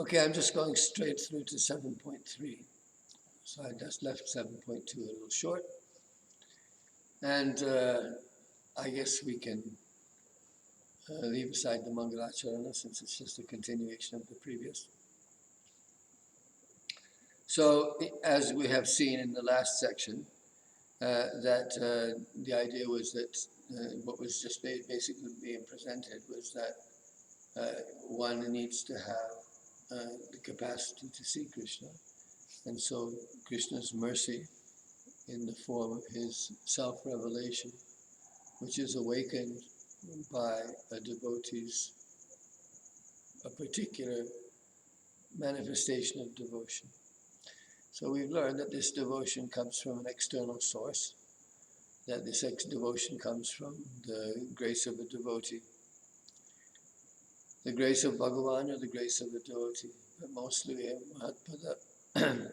Okay, I'm just going straight through to 7.3. So I just left 7.2 a little short. And I guess we can leave aside the Mangalacharana since it's just a continuation of the previous. So, as we have seen in the last section, that the idea was that what was just basically being presented was that one needs to have the capacity to see Krishna. And so Krishna's mercy in the form of his self-revelation, which is awakened by a devotee's, a particular manifestation of devotion. So we've learned that this devotion comes from an external source, that this devotion comes from the grace of a devotee, the grace of Bhagavan or the grace of a devotee, but mostly we have Mahatpada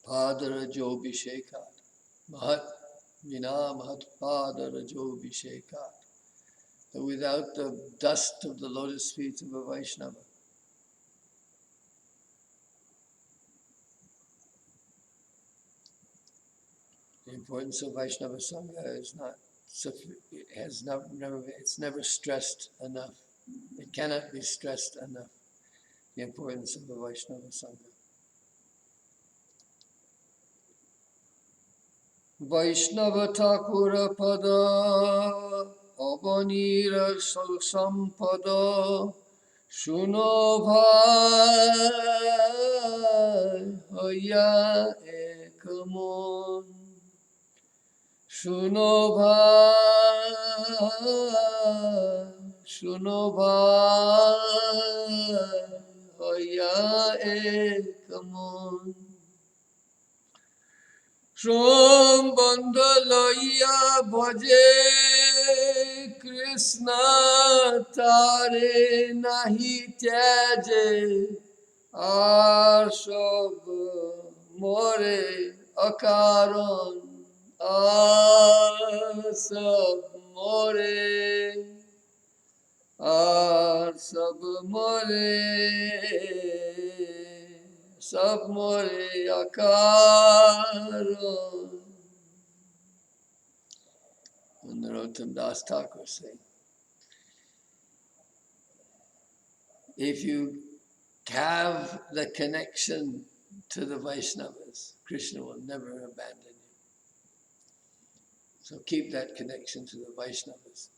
Padarajobhishekat, Mahat Vina Mahat Padarajobhishekat. Without the dust of the lotus feet of a Vaishnava, the importance of Vaishnava Sangha is not, it's never stressed enough. It cannot be stressed enough, the importance of the Vaishnava Sangha. Vaishnava Thakura Pada Abanira Sampada Shuno Bhai Hoya Ekamon Shuno Bhai Hoya Ekamon Shom Bandalaya Bhaje Krishna Tare Nahi Tyaje Ashab More Akaron Asab More Sab more akaron. And Narottam Das Thakur saying, if you have the connection to the Vaishnavas, Krishna will never abandon you. So keep that connection to the Vaishnavas.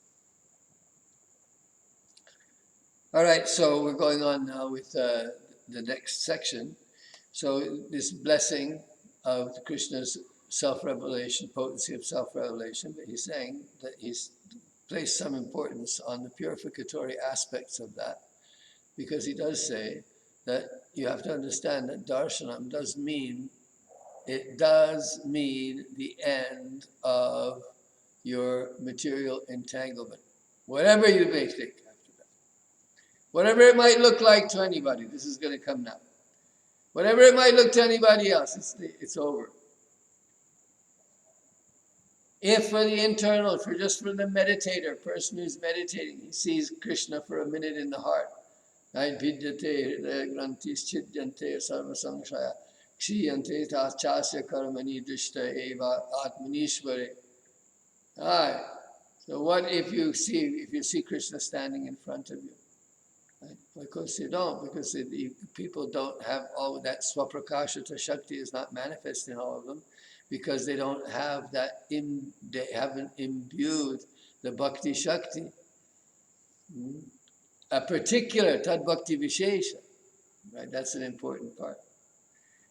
All right, so we're going on now with the next section. So this blessing of Krishna's self-revelation, potency of self-revelation, but he's saying that he's placed some importance on the purificatory aspects of that, because he does say that you have to understand that darshanam does mean the end of your material entanglement, whatever you may think after that. Whatever it might look like to anybody, this is going to come now. Whatever it might look to anybody else, it's over. If for the internal, for just for the meditator, person who's meditating, he sees Krishna for a minute in the heart. Right? Vidyate grantis chidyante sarva samshaya kshiyante tachasya karmani dṛśyate atmanishvare. Right. So what if you see Krishna standing in front of you? Right? Of course you don't, because the people don't have all of that swaprakashata Shakti is not manifest in all of them, because they don't have that, they haven't imbued the bhakti Shakti. A particular tad-bhakti-viśeṣa, right? That's an important part.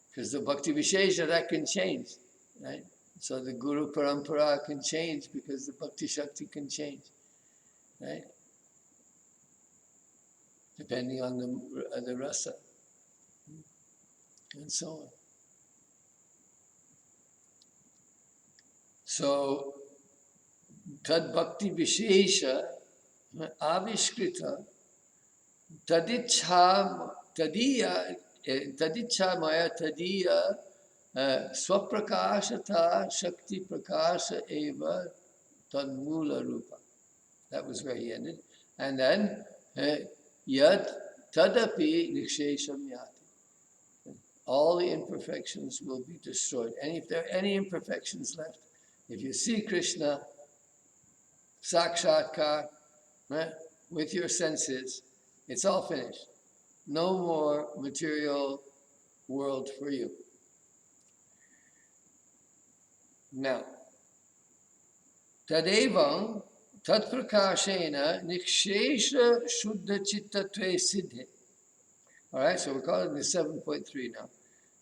Because the bhakti-viśeṣa, that can change, right? So the guru parampara can change because the bhakti Shakti can change, right? Depending on the rasa, and so on. So, tad-bhakti-viśeṣa aviśkrita tad-icchā-mayety-ādy-udāharaṇaṁ swaprakāśata shakti prakāśa eva tad-mūla rupa. That was where he ended. And then yad tadapi niḥśeṣa-mayety. All the imperfections will be destroyed. And if there are any imperfections left, if you see Krishna, sakshatkar, right, with your senses, it's all finished. No more material world for you. Now, tadevaṁ tat-prakāśena niḥśeṣa-śuddha-cittatve siddhe. All right, so we're calling this 7.3 now.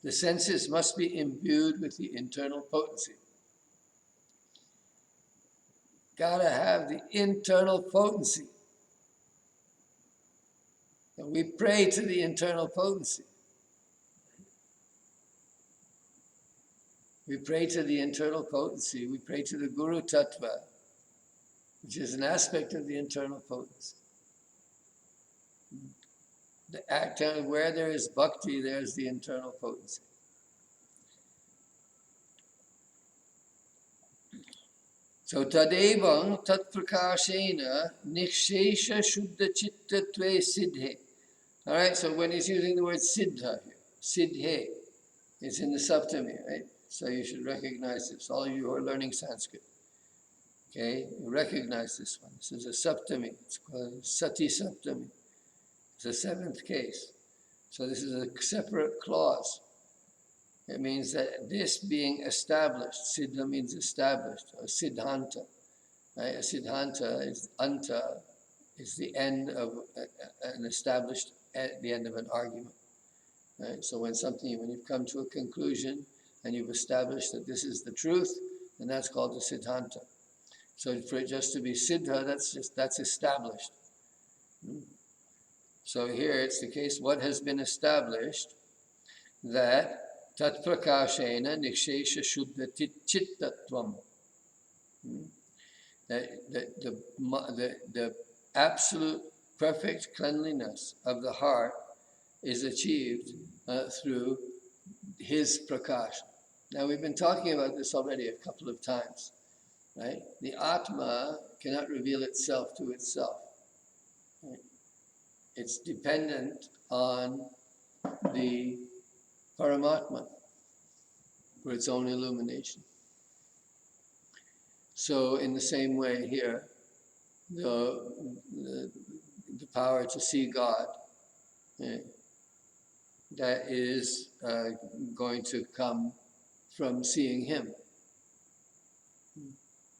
The senses must be imbued with the internal potency. Gotta have the internal potency. And we pray to the internal potency. We pray to the internal potency. We pray to the Guru Tattva, which is an aspect of the internal potency. The act where there is bhakti, there's the internal potency. So tadevaṁ tat-prakāśena niḥśeṣa-śuddha-cittatve siddhe. All right, so when he's using the word siddha here, siddhe, it's in the saptami, right? So you should recognize this. All of you who are learning Sanskrit, okay, you recognize this one. This is a saptami. It's called sati saptami. It's a seventh case. So this is a separate clause. It means that this being established, siddha means established, or siddhanta. Right? A siddhanta is anta, is the end of an established, at the end of an argument. Right? So when you've come to a conclusion and you've established that this is the truth, then that's called the siddhanta. So for it just to be siddha, that's established. So here it's the case, what has been established, that tat-prakāśena niḥśeṣa-śuddha-cittatvam. The absolute perfect cleanliness of the heart is achieved through his prakāśa. Now we've been talking about this already a couple of times, right? The Atma cannot reveal itself to itself. Right? It's dependent on the Paramatma for its own illumination. So in the same way here, the power to see God, that is going to come from seeing Him.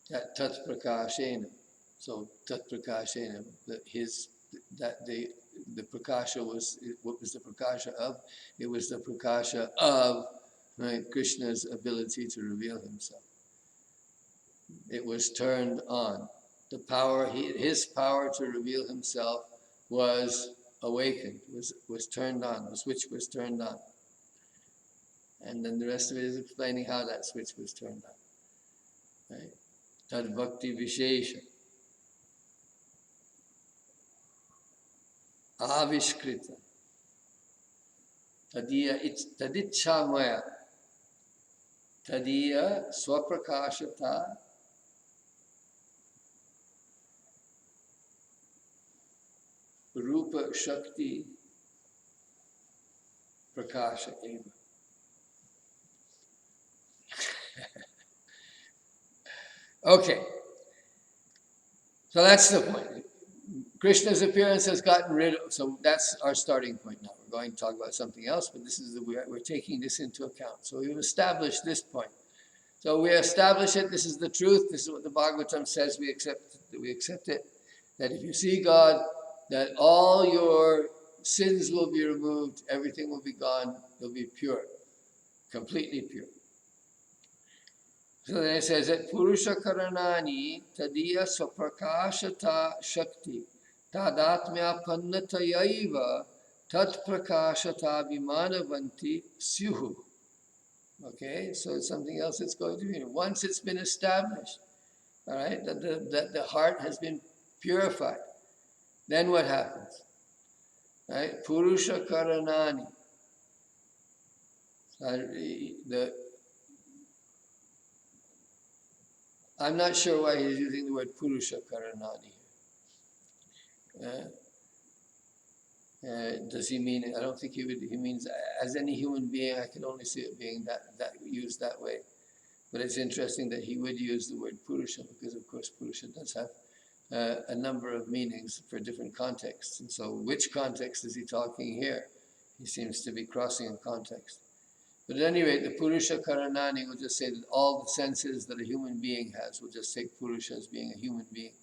That tat-prakāśena. So tat-prakāśena, the prakāśa was, what was the prakāśa of? It was the prakāśa of Krishna's ability to reveal himself. It was turned on. The power, his power to reveal himself was awakened, was turned on, the switch was turned on. And then the rest of it is explaining how that switch was turned on. Right? Tad bhakti-viśeṣa. Aviśkrita. Tad-icchā-mayety. Tad-swaprakāśatā. Rupa Shakti Prakasha Eva. Okay, so that's the point. Krishna's appearance has gotten rid of, so that's our starting point now. We're going to talk about something else, but this is we're taking this into account. So we've established this point. So we establish it, this is the truth, this is what the Bhagavatam says, we accept it, that if you see God, that all your sins will be removed, everything will be gone, you'll be pure, completely pure. So then it says that puruṣa-karaṇāni tadiya svaprakāśata shakti tadatmya-pannatayaiva tat-prakāśatābhimānavanti syuḥ. Okay, so it's something else that's going to be. Once it's been established, all right, that the heart has been purified, then what happens? Right? Puruṣa-karaṇāni. I'm not sure why he's using the word puruṣa-karaṇāni. Does he mean? I don't think he means as any human being. I can only see it being that used that way. But it's interesting that he would use the word purusha, because of course purusha does have a number of meanings for different contexts. And so which context is he talking here? He seems to be crossing a context. But at any rate, the puruṣa-karaṇāni will just say that all the senses that a human being has, we'll just take purusha as being a human being.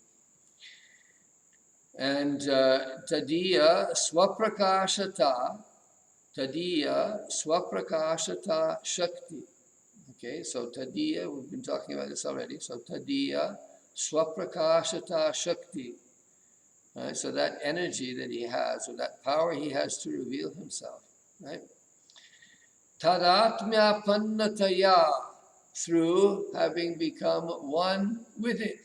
And tadiya swaprakāśata shakti. Okay, so tadiya, we've been talking about this already. So tadiya swaprakāśata shakti. Right, so that energy that he has, or that power he has to reveal himself, right? Tadatmyapannataya, through having become one with it.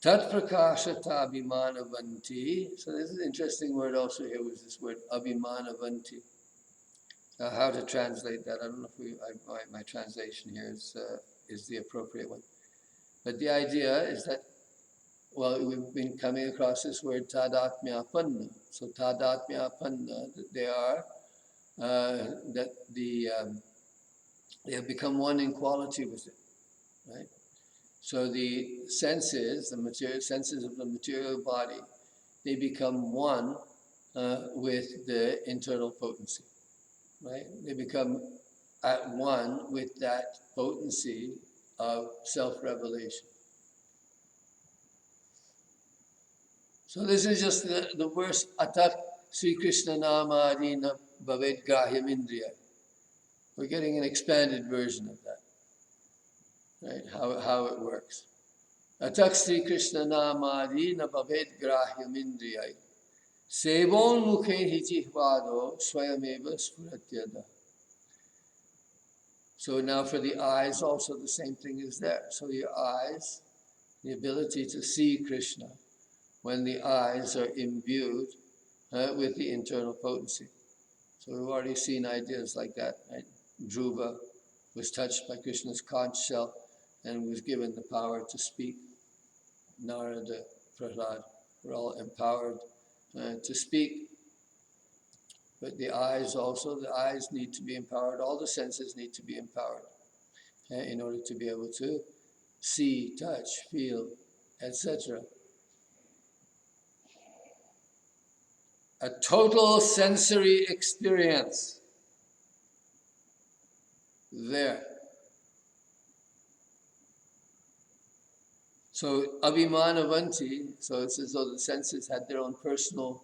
tat-prakāśatābhimānavanti. So this is an interesting word also here, was this word abhimānavanti. How to translate that? I don't know if my translation here is the appropriate one. But the idea is that, well, we've been coming across this word tadatmyapanna. So tadatmyapanna, that they are, they have become one in quality with it, right? So the senses, senses of the material body, they become one with the internal potency, right? They become at one with that potency of self-revelation. So this is just the verse, atat Sri Krishna namadina bhaved grahyam indriya. We're getting an expanded version of that, right? How it works. Atak Sri Krishna namadina bhaved grahyam indriya. Sevon mukhe ity-ādau swayameva spuratyada. So now for the eyes also the same thing is there. So your eyes, the ability to see Krishna, when the eyes are imbued with the internal potency. So we've already seen ideas like that, right? Dhruva was touched by Krishna's conch shell and was given the power to speak. Narada, Prahlad were all empowered to speak. But the eyes also, the eyes need to be empowered, all the senses need to be empowered in order to be able to see, touch, feel, etc. A total sensory experience there. So abhimānavanti, so it's as though the senses had their own personal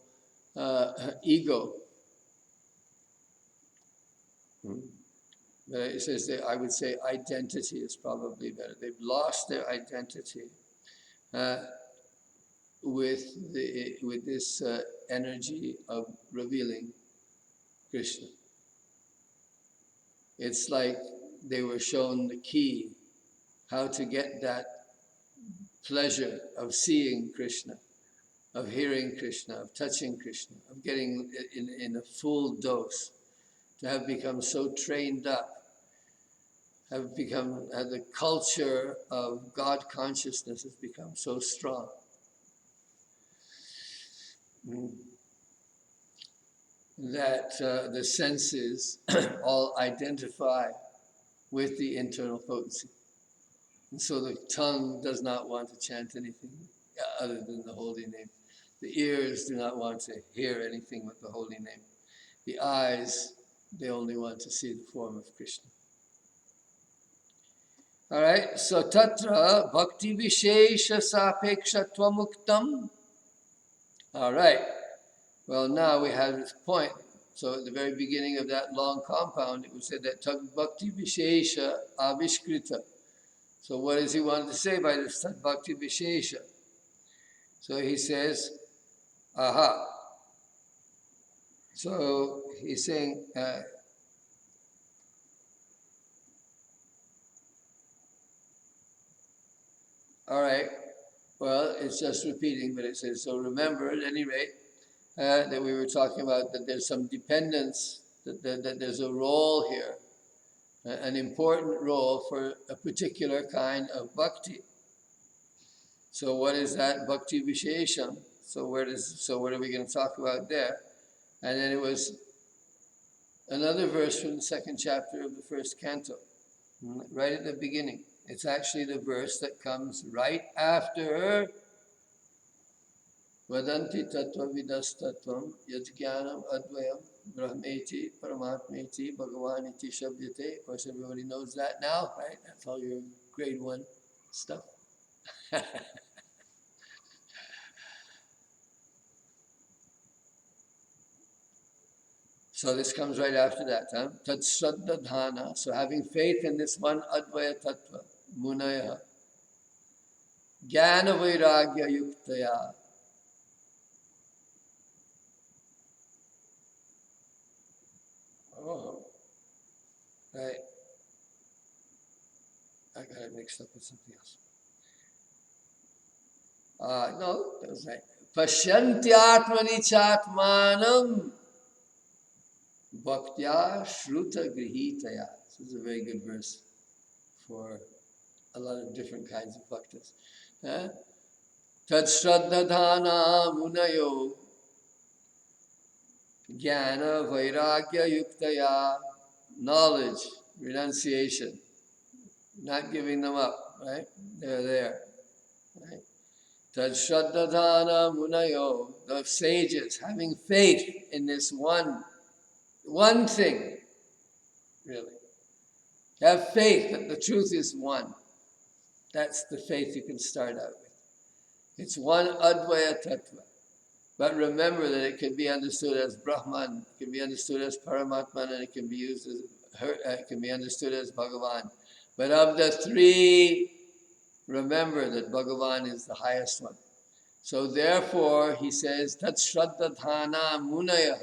ego. But it says that, I would say identity is probably better. They've lost their identity with this energy of revealing Krishna. It's like they were shown the key, how to get that pleasure of seeing Krishna, of hearing Krishna, of touching Krishna, of getting in a full dose, to have become so trained up, have the culture of God consciousness has become so strong. That the senses all identify with the internal potency. And so the tongue does not want to chant anything other than the holy name. The ears do not want to hear anything but the holy name. The eyes, they only want to see the form of Krishna. All right, so tatra bhakti-viśeṣa-sāpekṣatvam uktam. All right, well now we have this point. So at the very beginning of that long compound, it was said that bhakti-viśeṣa aviskrita. So what does he want to say by this bhakti-viśeṣa? So he says, aha. So he's saying, all right, well, it's just repeating, but it says, so remember at any rate, that we were talking about that there's some dependence, that there's a role here, an important role for a particular kind of bhakti. So what is that? Bhakti-viśeṣa. So what are we going to talk about there? And then it was another verse from the second chapter of the first canto, right at the beginning. It's actually the verse that comes right after Vadanti tattva vidastatvam yadjnanam advayam brahmeti paramatmeti bhagavan iti shabdyate. Of course, everybody knows that now, right? That's all your grade 1 stuff. So this comes right after that, huh? Tat-chraddadhānā. So having faith in this one advaya tattva, munayaḥ, jnana vairagya yuktaya. Oh, right. I got it mixed up with something else. No, that was right. Pashyantyātmani chātmanam bhaktya shruta grihitaya. This is a very good verse for a lot of different kinds of bhaktas. Tat-chraddadhānā munayo jnana vairagya yuktaya. Knowledge, renunciation, not giving them up, right? They're there, right? Tat-chraddadhānā munayo, the sages having faith in this one thing, really. Have faith that the truth is one. That's the faith you can start out with. It's one advaya tattva. But remember that it can be understood as Brahman, it can be understood as Paramatman, and it can be used as it can be understood as Bhagavan. But of the three, remember that Bhagavan is the highest one. So therefore, he says, tat-chraddadhānā munayaḥ.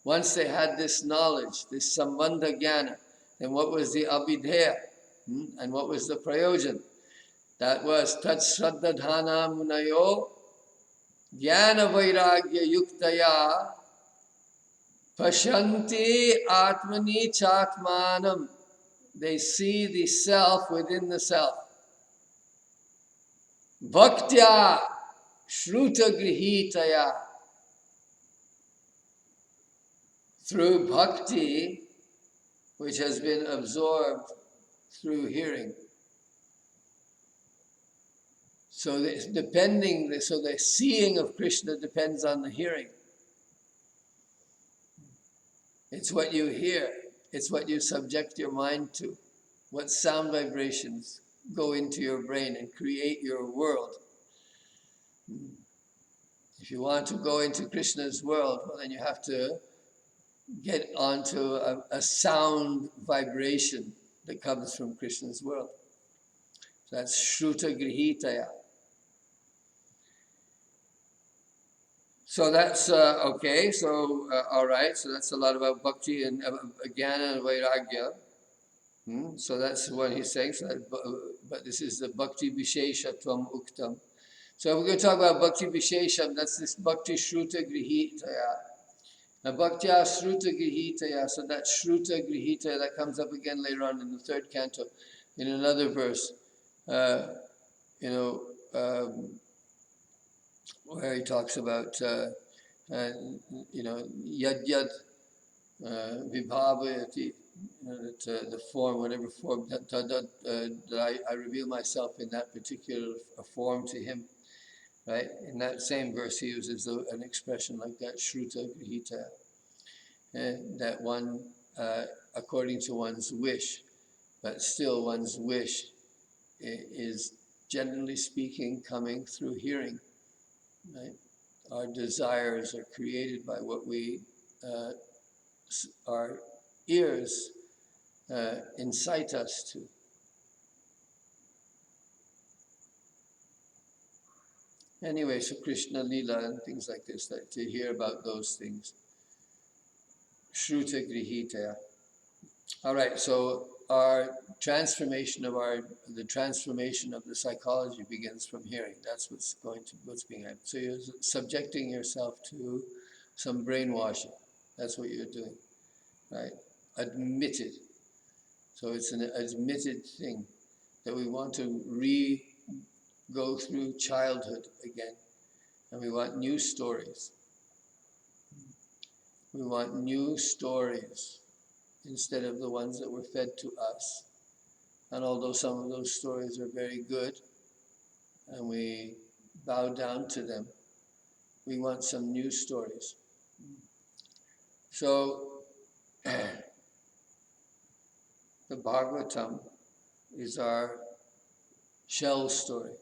Once they had this knowledge, this sambandha jnana, then what was the abhidheya? And what was the prayojan? That was tat-chraddadhānā munayo jnana vairagya yuktaya pashyanti atmani chatmanam. They see the self within the self. Bhaktya shruta grihitaya. Through bhakti, which has been absorbed through hearing. So the seeing of Krishna depends on the hearing. It's what you hear. It's what you subject your mind to. What sound vibrations go into your brain and create your world. If you want to go into Krishna's world, well, then you have to get onto a sound vibration that comes from Krishna's world. So that's Shruta Grihitaya. So that's okay. So all right. So that's a lot about bhakti and jnana and vairagya. So that's what he's saying. So that, but this is the bhakti-viśeṣatvam uktam. So we're going to talk about bhakti-viśeṣam. That's this bhakti shruta grihitaya. Now bhaktya shruta grihitaya. So that shruta grihitaya that comes up again later on in the third canto, in another verse. Where he talks about yad vibhavayati, that the form, whatever form that I reveal myself in that particular form to him, right? In that same verse, he uses an expression like that, shruta grihita, that one according to one's wish, but still one's wish is generally speaking coming through hearing. Right? Our desires are created by what our ears incite us to. Anyway, so Krishna Lila and things like this, to hear about those things. Shruta Grihitaya. All right, so our transformation of the psychology begins from hearing. That's what's being had. So you're subjecting yourself to some brainwashing. That's what you're doing, right? Admitted. So it's an admitted thing that we want to go through childhood again, and we want new stories. We want new stories instead of the ones that were fed to us. And although some of those stories are very good, and we bow down to them, we want some new stories. So, the Bhagavatam is our shell story.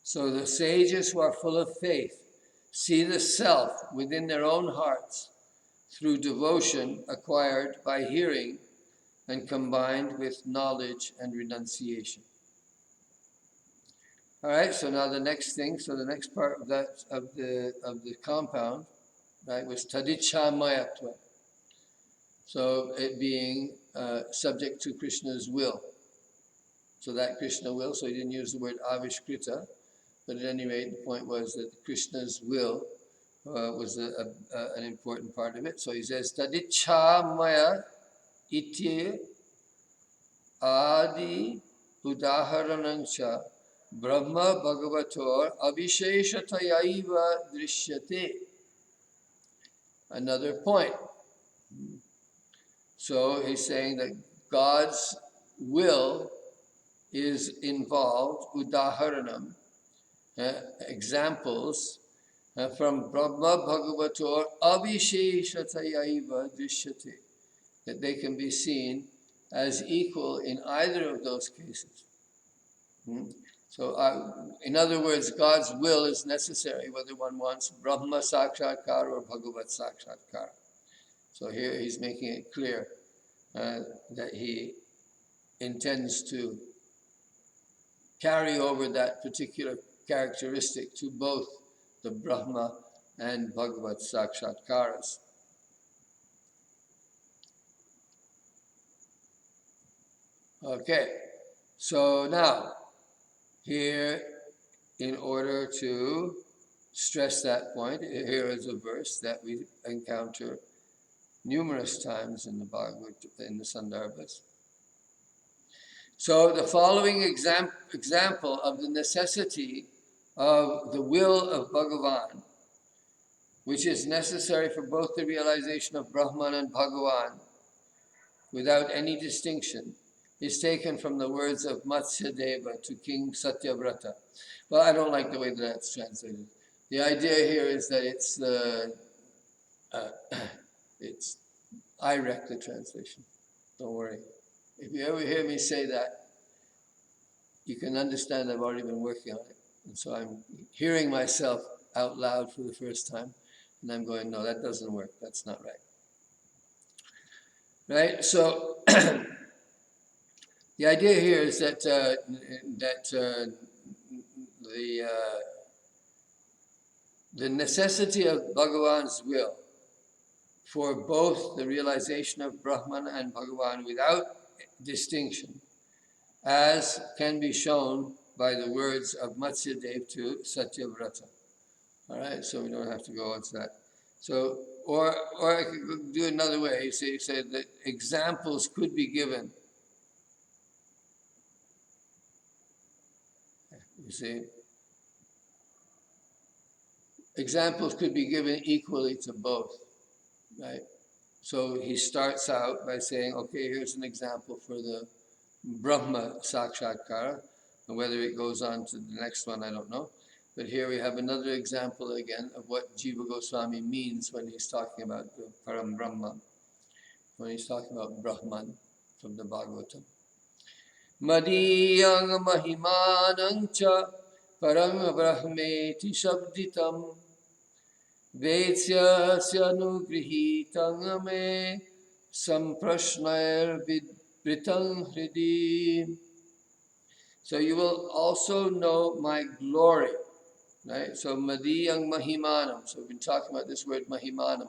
So the sages who are full of faith see the self within their own hearts through devotion acquired by hearing and combined with knowledge and renunciation. All right, so now the next thing, so the next part of that of the compound, right, was tad-icchā-mayety. So it being subject to Krishna's will. So that Krishna will, so he didn't use the word aviśeṣata, but at any rate, the point was that Krishna's will was an important part of it. So he says, tad-icchā-mayety-ādy-udāharaṇaṁ brahma-bhagavator aviśeṣatayaiva dṛśyate. Another point. So he's saying that God's will is involved, udāharaṇaṁ, examples from brahma-bhagavator aviśeṣatayaiva dṛśyate, that they can be seen as equal in either of those cases. So, in other words, God's will is necessary, whether one wants Brahma Sakshatkara or Bhagavat Sakshatkara. So here he's making it clear that he intends to carry over that particular characteristic to both the Brahma and Bhagavat Sakshatkaras. Okay, so now, here, in order to stress that point, here is a verse that we encounter numerous times in the in the Sandarbhas. So the following example of the necessity of the will of Bhagavan, which is necessary for both the realization of Brahman and Bhagavan, without any distinction, is taken from the words of Matsya-deva to King Satyavrata. Well, I don't like the way that's translated. The idea here is that I wrecked the translation. Don't worry. If you ever hear me say that, you can understand I've already been working on it. And so I'm hearing myself out loud for the first time, and I'm going, no, that doesn't work. That's not right. Right? So the idea here is that the necessity of Bhagavan's will for both the realization of Brahman and Bhagavan without distinction, as can be shown by the words of Matsya-deva to Satyavrata. All right, so we don't have to go on to that. So, or I could do it another way. You say that examples could be given. You see, examples could be given equally to both, right? So he starts out by saying, okay, here's an example for the Brahma Sakshatkara, and whether it goes on to the next one, I don't know. But here we have another example again of what Jiva Goswami means when he's talking about the Param Brahma, when he's talking about Brahman from the Bhagavatam. Madīyaṁ mahimānaṁ ca parang brahmeti sabditam vedsya-sya-nugrihitaṁ me samprashnair vidbritam hridi. So you will also know my glory, right? So madīyaṁ mahimanam. So we've been talking about this word mahimanam.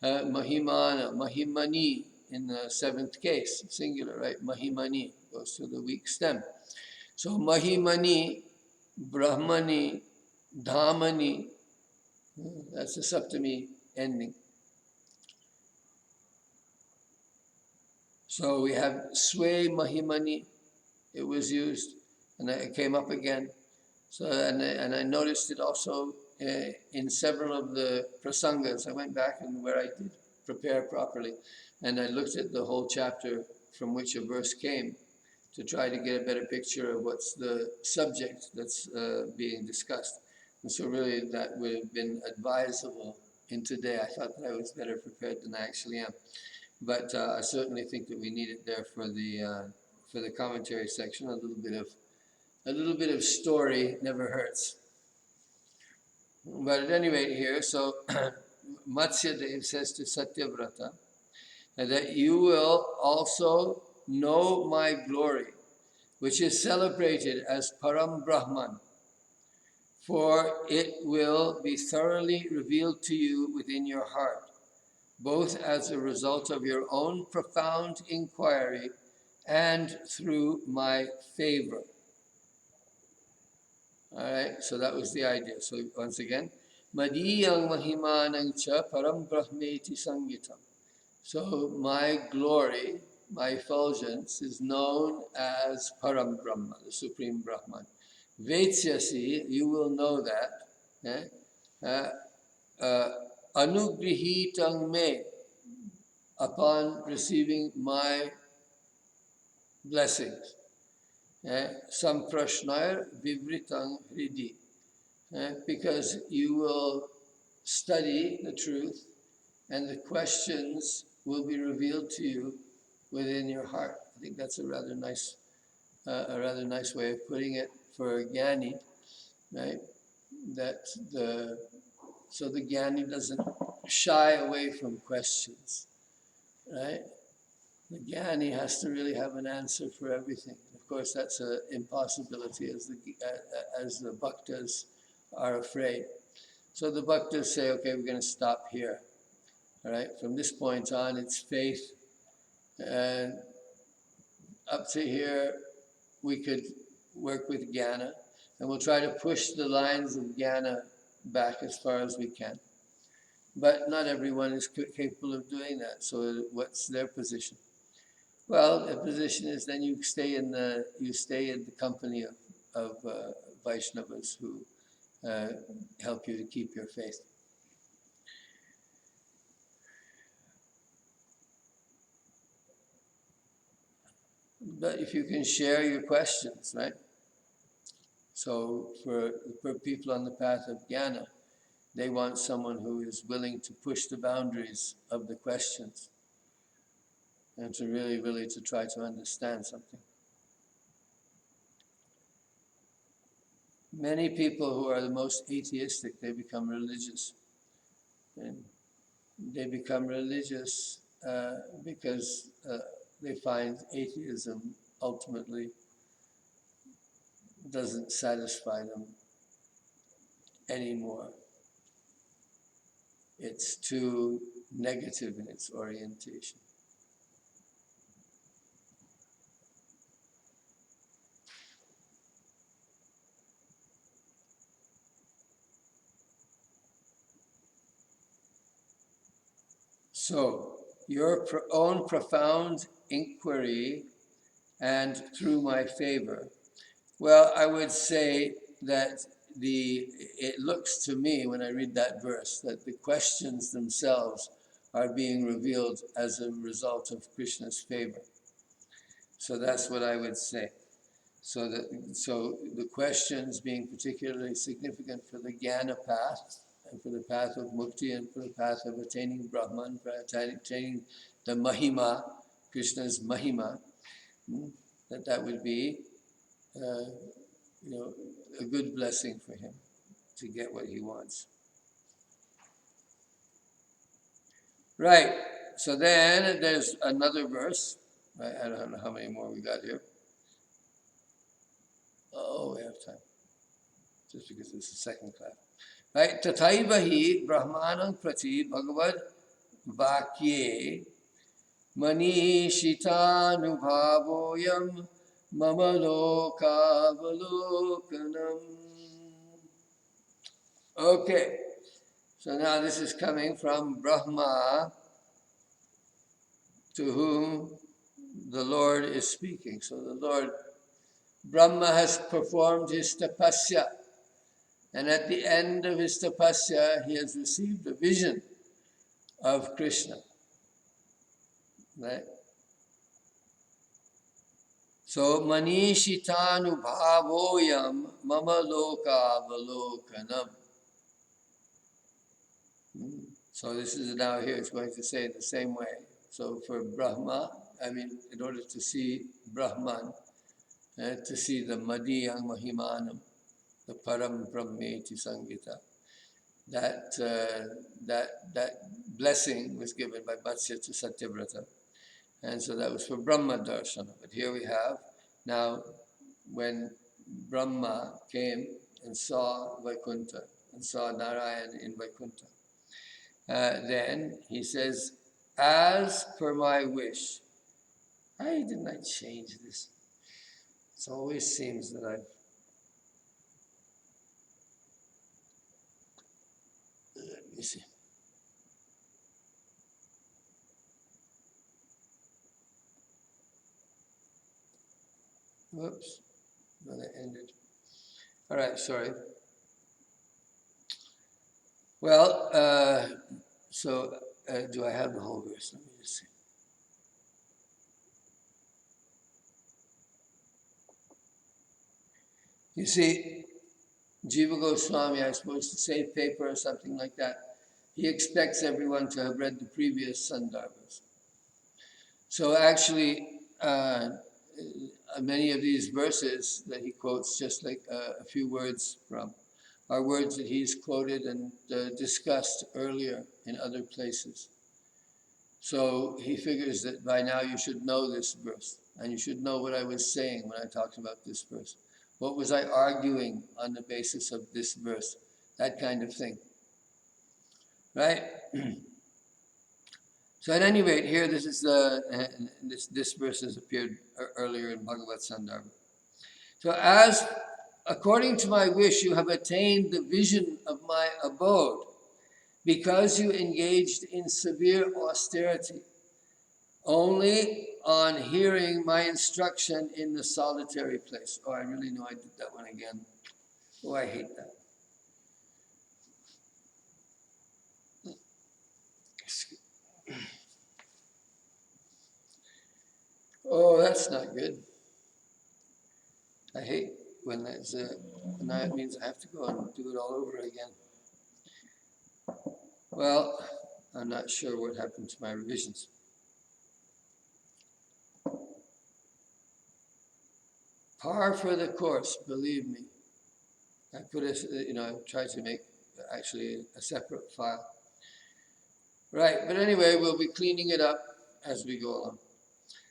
Mahimana, mahimani in the seventh case, singular, right? Mahimani goes to the weak stem. So mahimani, brahmani, dhamani, that's the saptami ending. So we have sway mahimani, it was used, and it came up again. So, and I noticed it also in several of the prasangas. I went back and where I did prepare properly, and I looked at the whole chapter from which a verse came to try to get a better picture of what's the subject that's being discussed. And so really that would have been advisable in today. I thought that I was better prepared than I actually am. But I certainly think that we need it there for the commentary section. A little bit of story never hurts. But at any rate here, so Matsya-deva says to Satyavrata that you will also know my glory, which is celebrated as Param Brahman, for it will be thoroughly revealed to you within your heart, both as a result of your own profound inquiry and through my favor. All right, so that was the idea. So once again, madīyaṁ mahimānaṁ param brahmeti sangitam. So my glory, my effulgence is known as Param Brahma, the Supreme Brahman. Vetsyasi, you will know that. Anugrihitang me, upon receiving my blessings. Samprashnayar vivritang hridi, because you will study the truth and the questions will be revealed to you within your heart. I think that's a rather nice way of putting it for a jnani, right? So the jnani doesn't shy away from questions, right? The jnani has to really have an answer for everything. Of course, that's an impossibility as the bhaktas are afraid. So the bhaktas say, okay, we're going to stop here. All right, from this point on, it's faith. And up to here, we could work with jnana. And we'll try to push the lines of jnana back as far as we can. But not everyone is capable of doing that. So what's their position? Well, the position is then you stay in the company of Vaishnavas who help you to keep your faith. But if you can share your questions, right? So for people on the path of jnana, they want someone who is willing to push the boundaries of the questions and to really to try to understand something. Many people who are the most atheistic, they become religious. And they become religious because they find atheism ultimately doesn't satisfy them anymore. It's too negative in its orientation. So, your own profound inquiry and through my favor. Well, I would say that it looks to me when I read that verse that the questions themselves are being revealed as a result of Krishna's favor. So that's what I would say. So the questions being particularly significant for the jnana path, and for the path of mukti, and for the path of attaining Brahman, for attaining the mahima, Krishna's mahima, that would be a good blessing for him to get what he wants. Right, so then there's another verse. Right? I don't know how many more we got here. Oh, we have time. Just because it's the second class. Right, tathaiva hi brahmanam prati bhagavad-vākye manīṣitānubhāvo'yaṁ mama lokavalokanam. Okay, so now this is coming from Brahma, to whom the Lord is speaking. So the Lord, Brahma has performed his tapasya, and at the end of his tapasya, he has received a vision of Krishna. Right? So, manīṣitānubhāvo'yaṁ mama lokāvalokanam. So this is now here, it's going to say it the same way. So for Brahma, in order to see Brahman, to see the madīyaṁ mahimanam, the param brahmeti sangita, that blessing was given by Matsya to Satyavrataṁ. And so that was for Brahma darshana. But here we have, now when Brahma came and saw Vaikuntha, and saw Narayan in Vaikuntha, then he says, as per my wish. Why didn't I change this? It always seems that I've... Let me see. Whoops, no, that ended. All right, sorry. Well, do I have the whole verse? Let me just see. You see, Jiva Goswami, I suppose to save paper or something like that, he expects everyone to have read the previous Sandarbhas. So actually, many of these verses that he quotes, just like a few words from, are words that he's quoted and discussed earlier in other places. So he figures that by now you should know this verse, and you should know what I was saying when I talked about this verse. What was I arguing on the basis of this verse? That kind of thing. Right? So at any rate, here this is this verse has appeared earlier in Bhagavad Sandarbha. So as according to my wish, you have attained the vision of my abode, because you engaged in severe austerity, only on hearing my instruction in the solitary place. Oh, I really know I did that one again. Oh, I hate that. Oh, that's not good. I hate when that's, now it means I have to go and do it all over again. Well, I'm not sure what happened to my revisions. Par for the course, believe me. I put I tried to make actually a separate file. Right, but anyway, we'll be cleaning it up as we go along.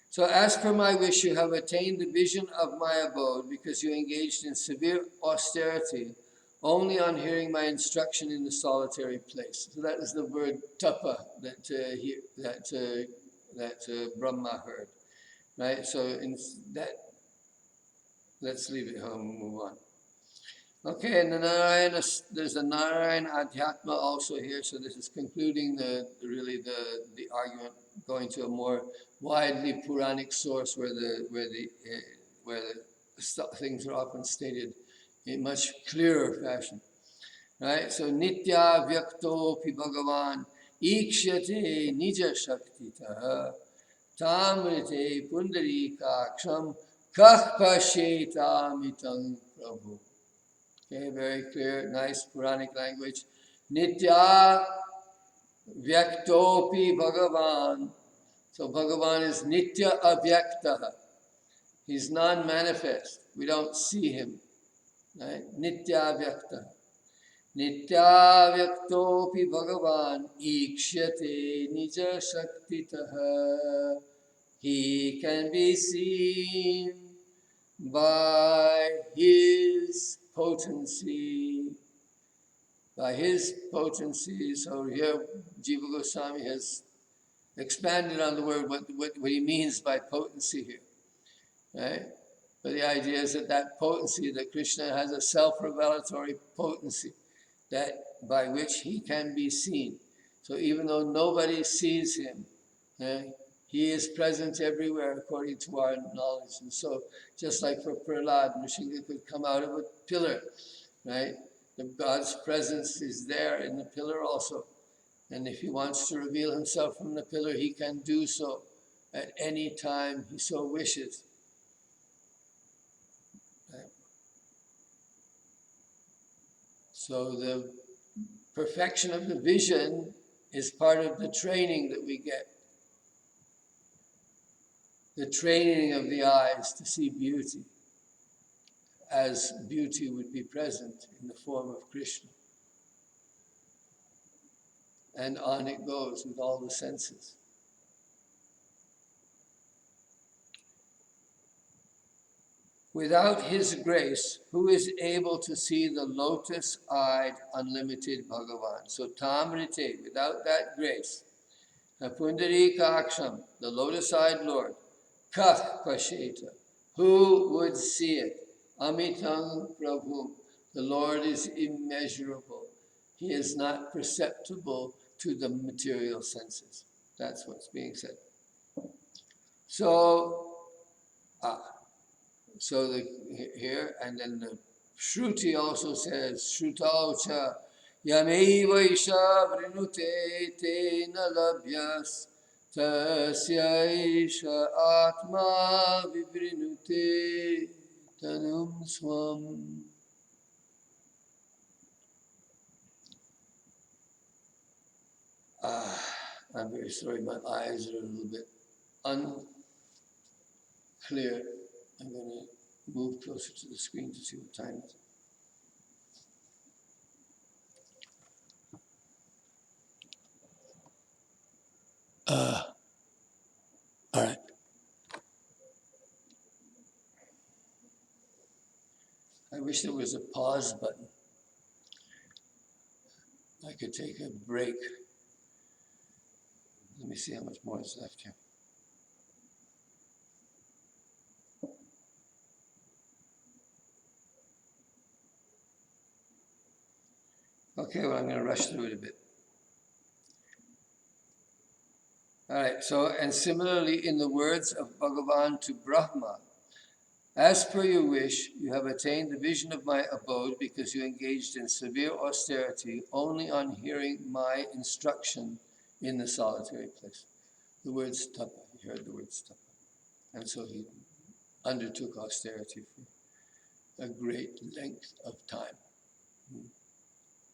So as per my wish, you have attained the vision of my abode, because you engaged in severe austerity, only on hearing my instruction in the solitary place. So that is the word tapa that Brahma heard, right? So in that, let's leave it home and move on. Okay, and there's a Nārayaṇādhyātme also here. So this is concluding the argument, going to a more widely Puranic source where the things are often stated in much clearer fashion, right? So nityāvyakto'pi bhagavan ikṣyate nija-śaktitaḥ tamrite pundarīkākṣam ka.u prabhu. Okay, very clear, nice Puranic language. Nityāvyakto'pi bhagavan. So Bhagavan is nitya-avyaktaḥ. He's non-manifest. We don't see him. Right? Nityāvyaktaḥ. Nityāvyakto'pi bhagavan ikṣyate nija-śaktitaḥ. He can be seen by his potency. By his potency. So here Jiva Goswami has expanded on the word, what he means by potency here, right? But the idea is that potency, that Krishna has a self-revelatory potency, that by which he can be seen. So even though nobody sees him, He is present everywhere according to our knowledge. And so, just like for Prahlad, Nrsimha could come out of a pillar, right? God's presence is there in the pillar also. And if he wants to reveal himself from the pillar, he can do so at any time he so wishes. Right? So the perfection of the vision is part of the training that we get. The training of the eyes to see beauty, as beauty would be present in the form of Krishna. And on it goes with all the senses. Without his grace, who is able to see the lotus-eyed, unlimited Bhagavan? So tamrite, without that grace, pundarikaksham, the lotus-eyed Lord, ka.u, who would see it? Amitang Prabhu, the Lord is immeasurable. He is not perceptible to the material senses. That's what's being said. So, here, and then the Shruti also says, Shrutaucha yamevaisha vrinute te nalabhyas tasyaisha atma vibrinute tanum swam. I'm very sorry, my eyes are a little bit unclear. I'm going to move closer to the screen to see what time it is. All right. I wish there was a pause button. I could take a break. Let me see how much more is left here. Okay, well, I'm going to rush through it a bit. All right, so, and similarly in the words of Bhagavan to Brahma, as per your wish, you have attained the vision of my abode because you engaged in severe austerity only on hearing my instruction in the solitary place. The words tapa, he heard the words tapa. And so he undertook austerity for a great length of time,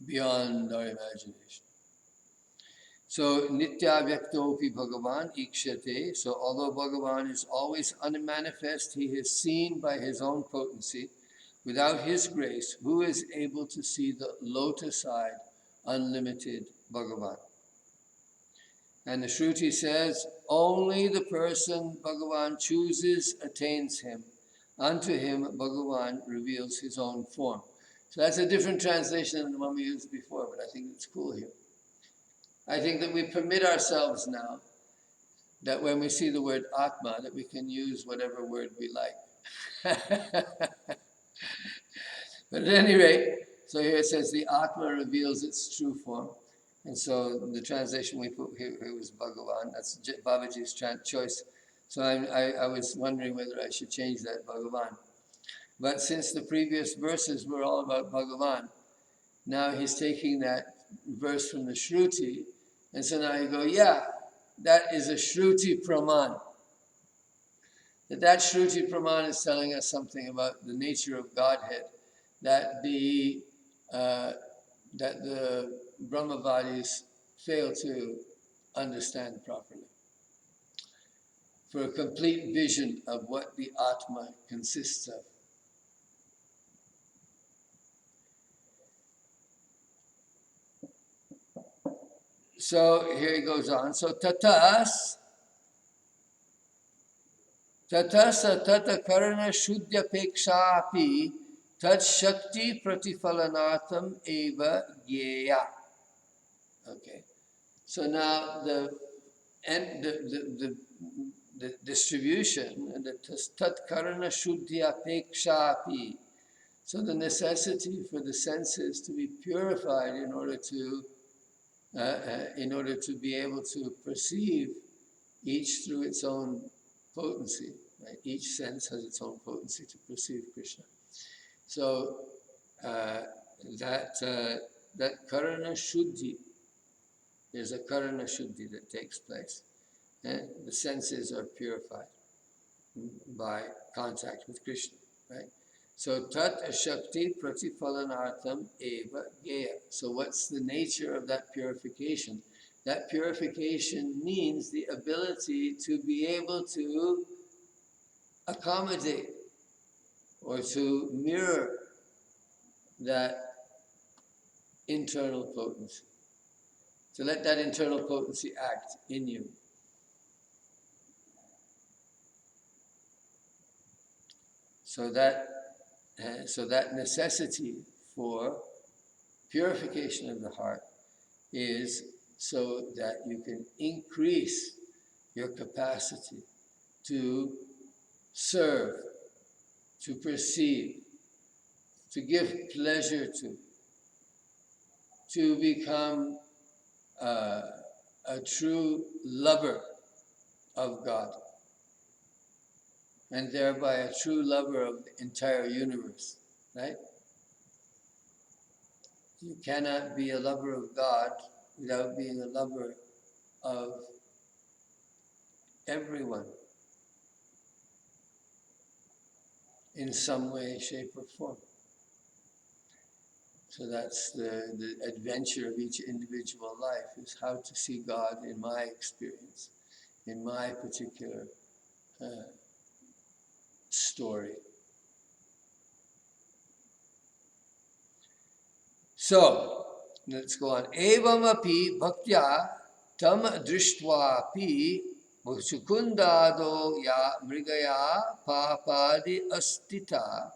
beyond our imagination. So, nityāvyakto'pi Bhagavan ikṣate. So, although Bhagavan is always unmanifest, he is seen by his own potency. Without his grace, who is able to see the lotus-eyed, unlimited Bhagavan? And the Shruti says, only the person Bhagavan chooses attains him. Unto him, Bhagavan reveals his own form. So that's a different translation than the one we used before, but I think it's cool here. I think that we permit ourselves now that when we see the word Atma, that we can use whatever word we like. But at any rate, so here it says the Atma reveals its true form. And so the translation we put here was Bhagavan. That's Babaji's choice. So I was wondering whether I should change that, Bhagavan. But since the previous verses were all about Bhagavan, now he's taking that verse from the Shruti, and so now you go, yeah, that is a Shruti Praman. That Shruti Praman is telling us something about the nature of Godhead, that the Brahmavadis fail to understand properly. For a complete vision of what the Atma consists of. So here he goes on. So tatas tat-prakāśatābhimānavanti tad-shakti pratifalanatam eva gyeya. Okay. So now the distribution and the tat-prakāśatābhimānavanti. So the necessity for the senses to be purified in order to be able to perceive each through its own potency, right? Each sense has its own potency to perceive Krishna. So that karana shuddhi, there's a karana shuddhi that takes place. The senses are purified by contact with Krishna, right? So tat-shakti pratifalanartham eva geya. So what's the nature of that purification? That purification means the ability to be able to accommodate or to mirror that internal potency, to let that internal potency act in you. So that necessity for purification of the heart is so that you can increase your capacity to serve, to perceive, to give pleasure to become a true lover of God, and thereby a true lover of the entire universe, right? You cannot be a lover of God without being a lover of everyone in some way, shape, or form. So that's the adventure of each individual life, is how to see God in my experience, in my particular story. So, let's go on. Evaṁ api bhaktya tam dṛśyate muchukundādo ya mrigaya pāpādi astita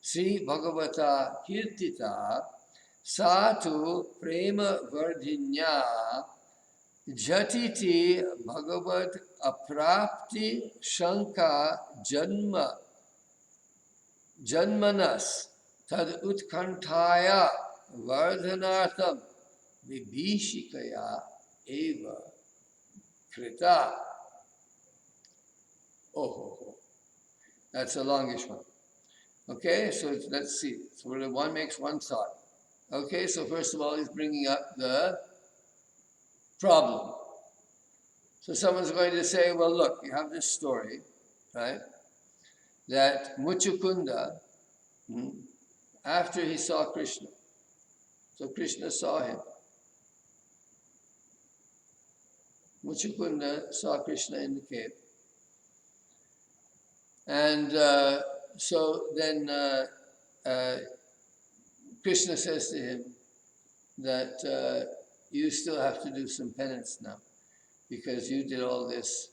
śrī-bhagavata kirtita sātu prema vardhinya jatiti bhagavad aprapti shanka janmanas tad utkantaya vardhanartham vibhishikaya eva krita. Oh, that's a longish one. Okay, so let's see. So one makes one thought. Okay, so first of all, he's bringing up the problem. So someone's going to say, well, look, you have this story, right? That Muchukunda, after he saw Krishna, so Krishna saw him. Muchukunda saw Krishna in the cave. And so then Krishna says to him that you still have to do some penance now, because you did all this,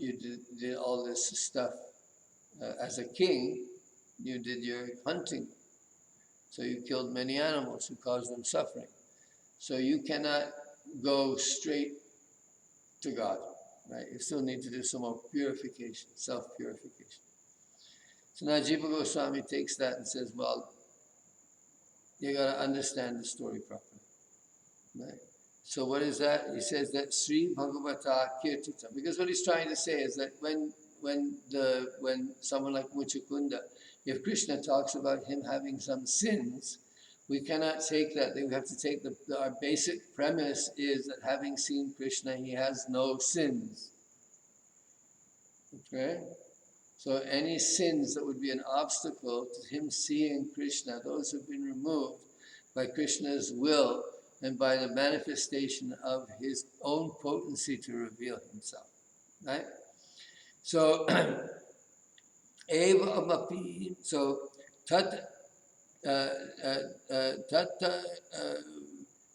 did all this stuff as a king. You did your hunting, so you killed many animals who caused them suffering. So you cannot go straight to God, right? You still need to do some more purification, self-purification. So now Jiva Goswami takes that and says, well, you got to understand the story properly, right? So what is that? He says that śrī-bhagavata kirtita, because what he's trying to say is that when someone like Muchukunda, if Krishna talks about him having some sins, we cannot take that. We have to take our basic premise is that having seen Krishna, he has no sins. Okay? So any sins that would be an obstacle to him seeing Krishna, those have been removed by Krishna's will and by the manifestation of his own potency to reveal himself. Right? So, evaṁ, so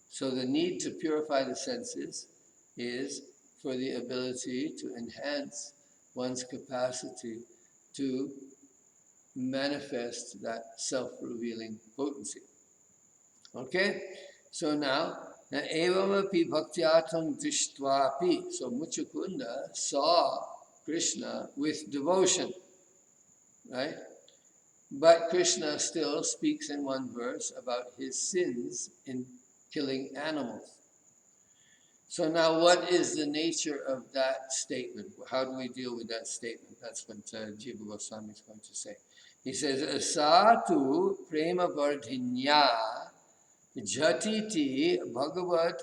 so the need to purify the senses is for the ability to enhance one's capacity to manifest that self-revealing potency. Okay? So now, evaṁ api bhaktyātam dṛśyate. So Muchukunda saw Krishna with devotion, right? But Krishna still speaks in one verse about his sins in killing animals. So now what is the nature of that statement? How do we deal with that statement? That's what Jiva Goswami is going to say. He says, Asatu prema vardhinya jatiti bhagavad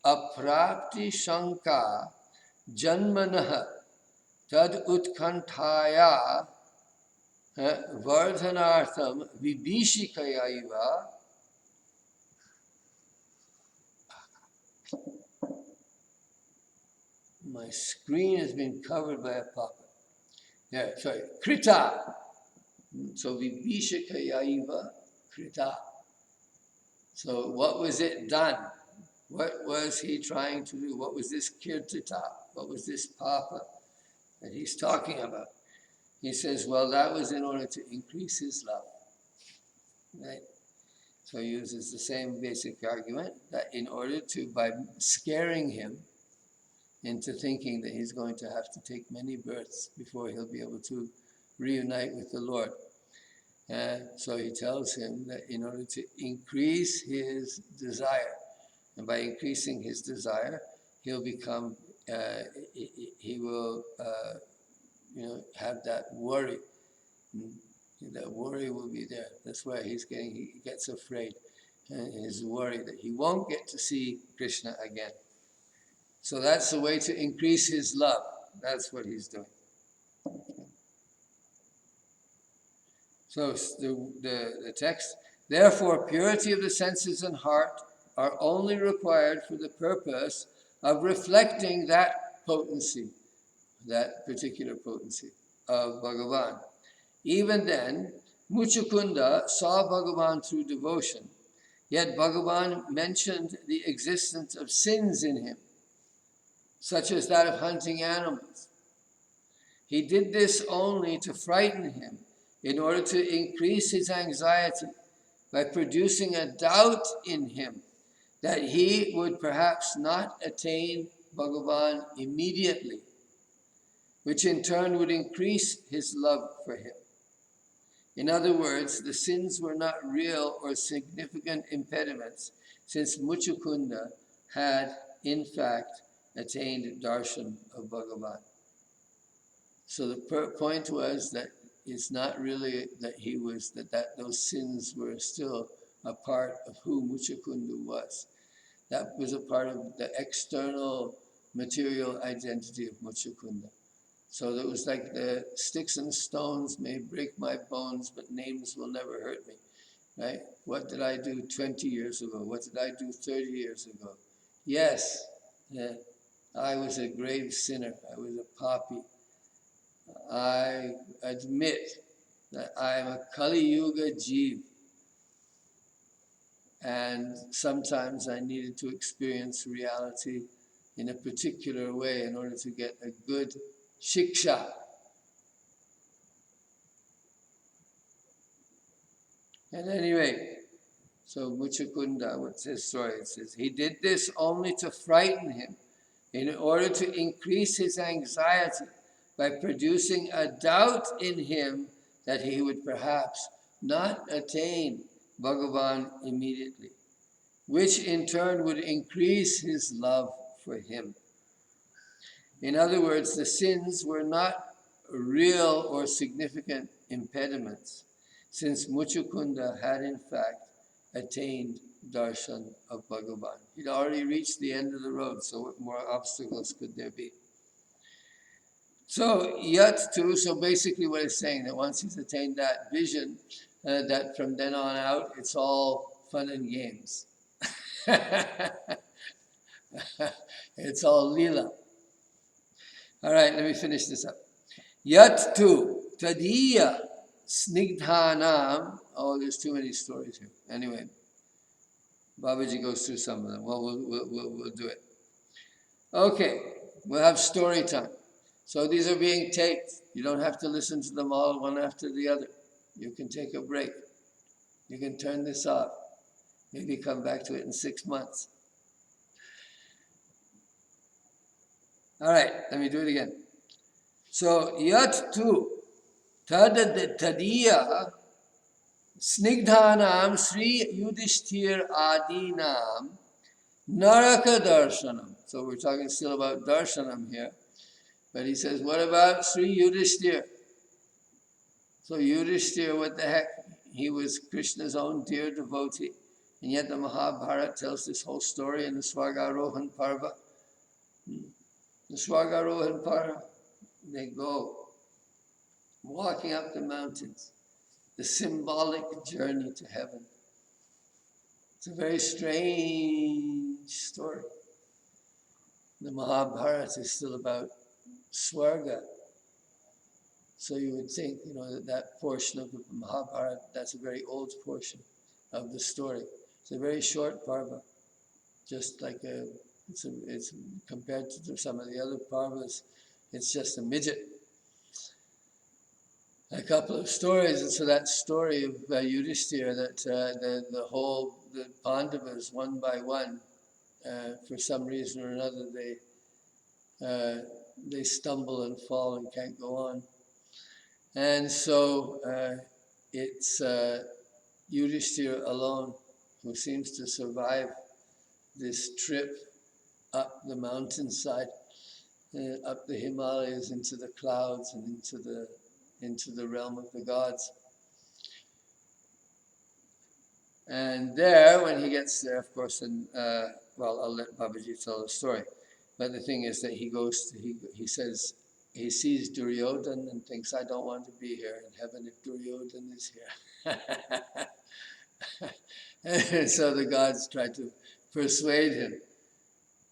aprapti shanka janmanah tad utkantaya vardhanartham vibhishikayaiva. My screen has been covered by a papa. Yeah, sorry, krita. So vibhishikayaiva krita. So what was it done? What was he trying to do? What was this kirtita? What was this papa that he's talking about? He says, well, that was in order to increase his love. Right? So he uses the same basic argument that in order to, by scaring him into thinking that he's going to have to take many births before he'll be able to reunite with the Lord. So he tells him that in order to increase his desire, and by increasing his desire, he'll become, he will, have that worry. That worry will be there. That's why he gets afraid. His worry that he won't get to see Krishna again. So that's the way to increase his love. That's what he's doing. So the text, therefore purity of the senses and heart are only required for the purpose of reflecting that potency, that particular potency of Bhagavan. Even then, Muchukunda saw Bhagavan through devotion, yet Bhagavan mentioned the existence of sins in him, such as that of hunting animals. He did this only to frighten him, in order to increase his anxiety by producing a doubt in him that he would perhaps not attain Bhagavan immediately, which in turn would increase his love for him. In other words, the sins were not real or significant impediments, since Muchukunda had, in fact, attained darshan of Bhagavan. So the point was that it's not really that he was, that those sins were still a part of who Muchukunda was. That was a part of the external material identity of Muchukunda. So it was like the sticks and stones may break my bones, but names will never hurt me, right? What did I do 20 years ago? What did I do 30 years ago? Yes, I was a grave sinner. I was a papi. I admit that I am a Kali Yuga Jeev. And sometimes I needed to experience reality in a particular way in order to get a good shiksha. At any rate, so Muchukunda, what's his story? It says, he did this only to frighten him in order to increase his anxiety by producing a doubt in him that he would perhaps not attain Bhagavan immediately, which in turn would increase his love for him. In other words, the sins were not real or significant impediments, since Muchukunda had in fact attained darshan of Bhagavan. He'd already reached the end of the road, so what more obstacles could there be? So, yathā, so basically what it's saying, that once he's attained that vision, that from then on out, it's all fun and games. It's all lila. All right, let me finish this up. Yathā tadiya snigdhanam. Oh, there's too many stories here. Anyway, Babaji goes through some of them. Well, we'll do it. Okay, we'll have story time. So these are being taped. You don't have to listen to them all one after the other. You can take a break. You can turn this off. Maybe come back to it in 6 months. All right, let me do it again. So, yathā tadiya snigdhanam Sri Yudhishthir Adinam Naraka darshanam. So we're talking still about darshanam here. But he says, what about Sri Yudhishthira? So Yudhishthira, what the heck? He was Krishna's own dear devotee. And yet the Mahabharata tells this whole story in the Swargarohan Parva. The Swargarohan Parva, they go walking up the mountains, the symbolic journey to heaven. It's a very strange story. The Mahabharata is still about Swarga. So you would think, that portion of the Mahabharata, that's a very old portion of the story. It's a very short parva, just like it's compared to some of the other parvas, it's just a midget. A couple of stories, and so that story of Yudhishthira, that the Pandavas, one by one, for some reason or another, they stumble and fall and can't go on. And so it's Yudhishthira alone who seems to survive this trip up the mountainside, up the Himalayas, into the clouds and into the realm of the gods. And there, when he gets there, of course, and I'll let Babaji tell the story. But the thing is that he says, he sees Duryodhan and thinks, I don't want to be here in heaven if Duryodhan is here. And so the gods try to persuade him.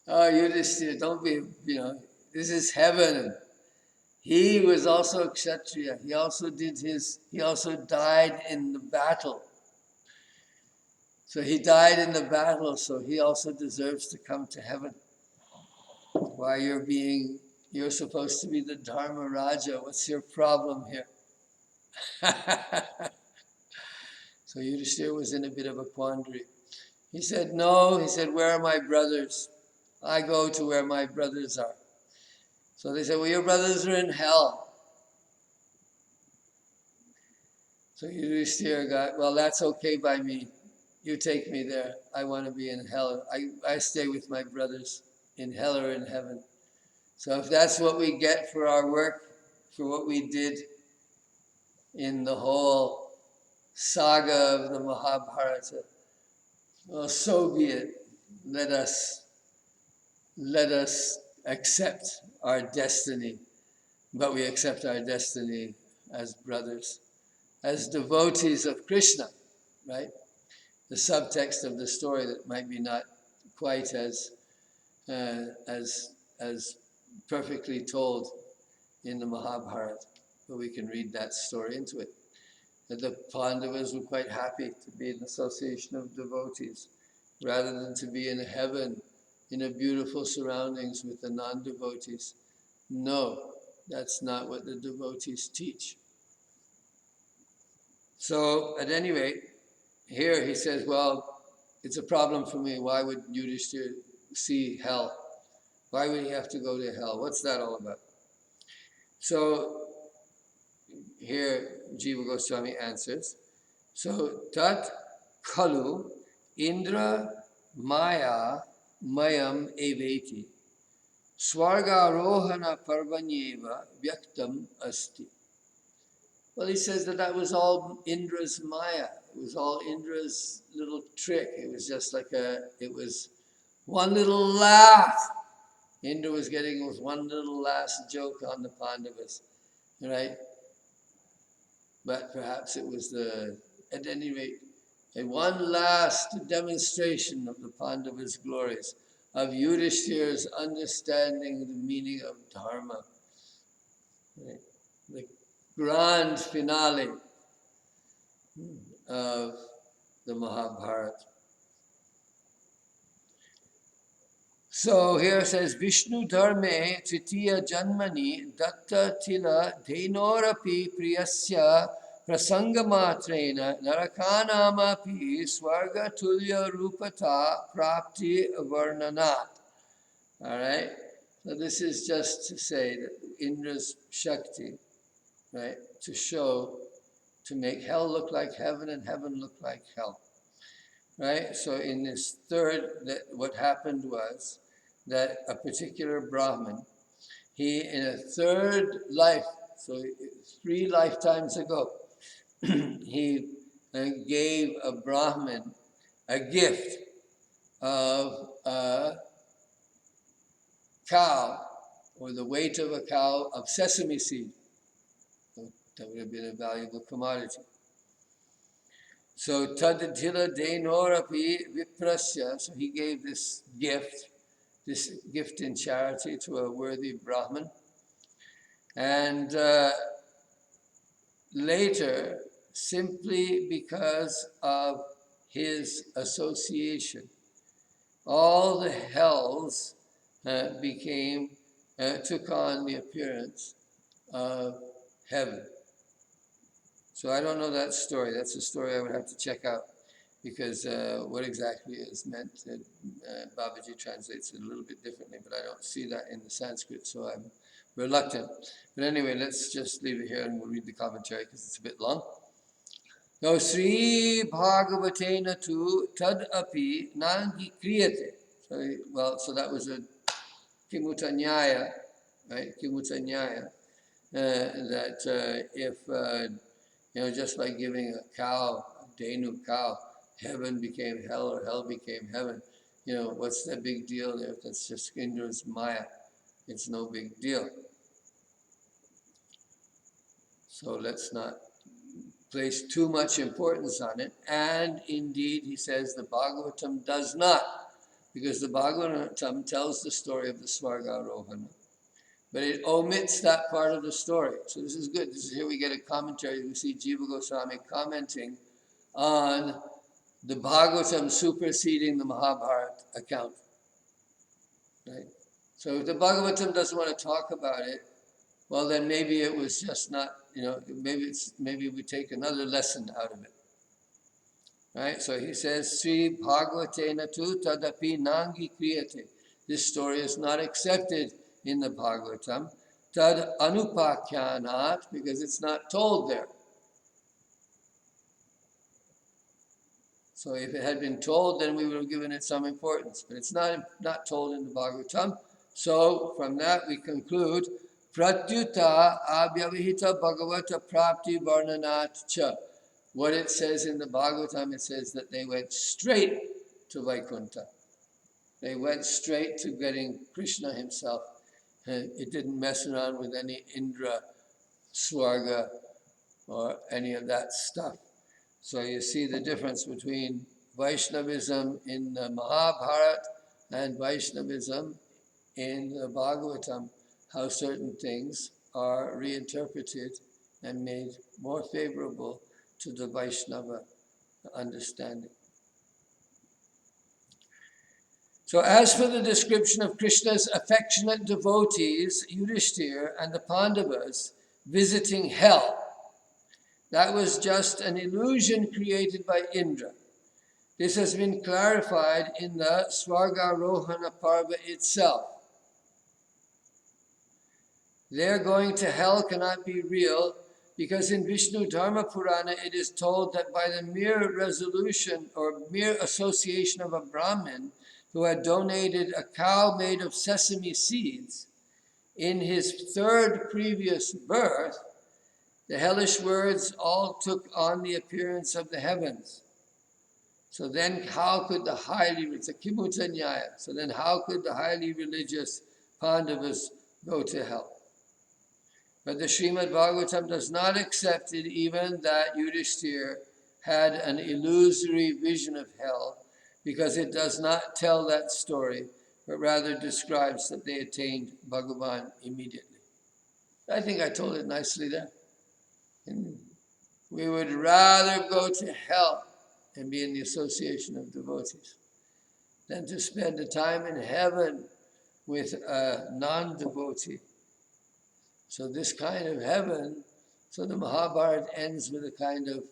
Oh, Yudhishthira, don't be, this is heaven. He was also a Kshatriya. He also died in the battle. So he died in the battle, so he also deserves to come to heaven. Why you're supposed to be the Dharma Raja. What's your problem here? So Yudhishthira was in a bit of a quandary. He said, no, where are my brothers? I go to where my brothers are. So they said, well, your brothers are in hell. So Yudhishthira well, that's okay by me. You take me there. I want to be in hell. I stay with my brothers in hell or in heaven. So if that's what we get for our work, for what we did in the whole saga of the Mahabharata, well, so be it. Let us accept our destiny, but we accept our destiny as brothers, as devotees of Krishna, right? The subtext of the story that might be not quite as perfectly told in the Mahabharata, but we can read that story into it. That the Pandavas were quite happy to be in association of devotees, rather than to be in heaven, in a beautiful surroundings with the non-devotees. No, that's not what the devotees teach. So, at any rate, here he says, well, it's a problem for me. Why would Yudhishthira see hell? Why would he have to go to hell? What's that all about? So, here Jiva Goswami answers. So, tat khalu indra maya mayam eveti swargarohana parvanyeva vyaktam asti. Well, he says that was all Indra's maya. It was all Indra's little trick. It was just like it was one little laugh. Indra was getting one little last joke on the Pandavas, right? But perhaps it was at any rate, one last demonstration of the Pandavas' glories, of Yudhishthira's understanding the meaning of Dharma. Right? The grand finale of the Mahabharata. So here it says, Vishnu dharme tritiya janmani datta tila dhenorapi priyasya prasangamatrena narakanamapi swarga tulya rupata prati varnanat. All right? So this is just to say that Indra's Shakti, right, to make hell look like heaven and heaven look like hell. right? So in this third, what happened was that a particular Brahmin, he in a third life, so 3 lifetimes ago, he gave a Brahmin a gift of a cow, or the weight of a cow of sesame seed. That would have been a valuable commodity. So tadithila denorapi viprasya, so he gave this gift in charity to a worthy Brahmin. And later, simply because of his association, all the hells took on the appearance of heaven. So I don't know that story. That's a story I would have to check out, because what exactly is meant, Babaji translates it a little bit differently, but I don't see that in the Sanskrit, so I'm reluctant. But anyway, let's just leave it here and we'll read the commentary because it's a bit long. Now, śrī-bhagavatāna tu tad-api nangi kriyate. So that was a kimutanyaya, right? Kimutanyaya. That if, just like giving a cow, a Denu cow, heaven became hell or hell became heaven, what's the big deal there? That's just Indra's Maya. It's no big deal. So let's not place too much importance on it. And indeed, he says the Bhagavatam does not, because the Bhagavatam tells the story of the Svargarohana, but it omits that part of the story. So this is good. Here we get a commentary. We see Jiva Goswami commenting on the Bhagavatam superseding the Mahabharata account. Right? So if the Bhagavatam doesn't want to talk about it, well, then maybe it was just not, maybe we take another lesson out of it. Right? So he says, śrī-bhagavatāna tu tadapi nangi kriyate. This story is not accepted in the Bhagavatam, tad-anupakyanat, because it's not told there. So if it had been told, then we would have given it some importance, but it's not told in the Bhagavatam. So from that we conclude, pratyuta avyavihita bhagavata prapti varnanat-cha. What it says in the Bhagavatam, it says that they went straight to Vaikuntha. They went straight to getting Krishna himself. It didn't mess around with any Indra, Swarga, or any of that stuff. So you see the difference between Vaishnavism in the Mahabharata and Vaishnavism in the Bhagavatam, how certain things are reinterpreted and made more favorable to the Vaishnava understanding. So as for the description of Krishna's affectionate devotees, Yudhishthira and the Pandavas visiting hell, that was just an illusion created by Indra. This has been clarified in the Svargarohana Parva itself. Their going to hell cannot be real, because in Vishnu Dharma Purana it is told that by the mere resolution or mere association of a Brahmin who had donated a cow made of sesame seeds in his third previous birth, the hellish words all took on the appearance of the heavens. So then how could the it's a kimutanyaya, so then how could the highly religious Pandavas go to hell? But the Śrīmad-Bhagavatam does not accept it, even that Yudhishthira had an illusory vision of hell, because it does not tell that story, but rather describes that they attained Bhagavan immediately. I think I told it nicely there. And we would rather go to hell and be in the association of devotees than to spend a time in heaven with a non-devotee. So this kind of heaven, so the Mahabharata ends with a kind of,